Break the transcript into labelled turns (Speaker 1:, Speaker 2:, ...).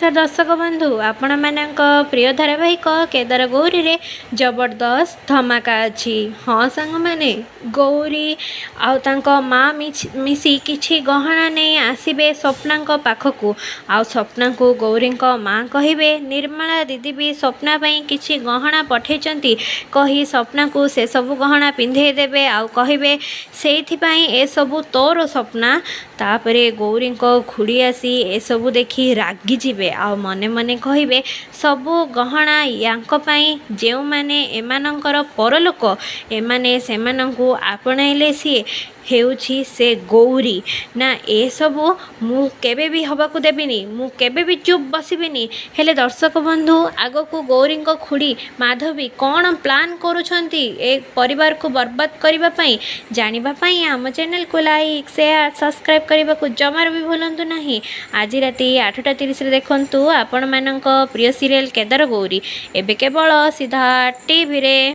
Speaker 1: नमस्कार दर्शक बंधु आपण मानक प्रिय धारावाहिक केदार गौरी रे जबरदस्त धमाका अच्छी। हाँ सांग मैंने गौरी आउ माँ मिसी किछि गहना नहीं आसबे स्वप्ना पाखक आ स्वप्ना को गौरी माँ कहे निर्मला दीदी भी स्वप्ना किछि गहना पठे कही स्वप्ना को से सब गहना पिंधे देवे आउ कहे से ए सबू तोर स्वप्ना। तापरे गौरी खुड़ी आसी ए सबू देखी रागी जिबे आ मने मने कहिबे सबू गहना यांको पई जेउ माने एमानंकर परलोक एमाने सेमानंकु आपणाइले सी हेउछि से गौरी ना ए सबू मु केबे भी हबाकू देबिनी मु केबे भी चुप बसिबिनी। हेले दर्शक बंधु आगो को गौरी खुड़ी माधवी कौन प्लान करुछंती ए परिवार को बर्बाद करबा पई जानिबा पई हम चैनल को लाइक शेयर सब्सक्राइब करबा को जमार भी भूलंतु नहीं। आज राति 8:30 रे देखंतु आपण मानक प्रिय सीरियल केदार गौरी एबे केवल सीधा टीवी रे।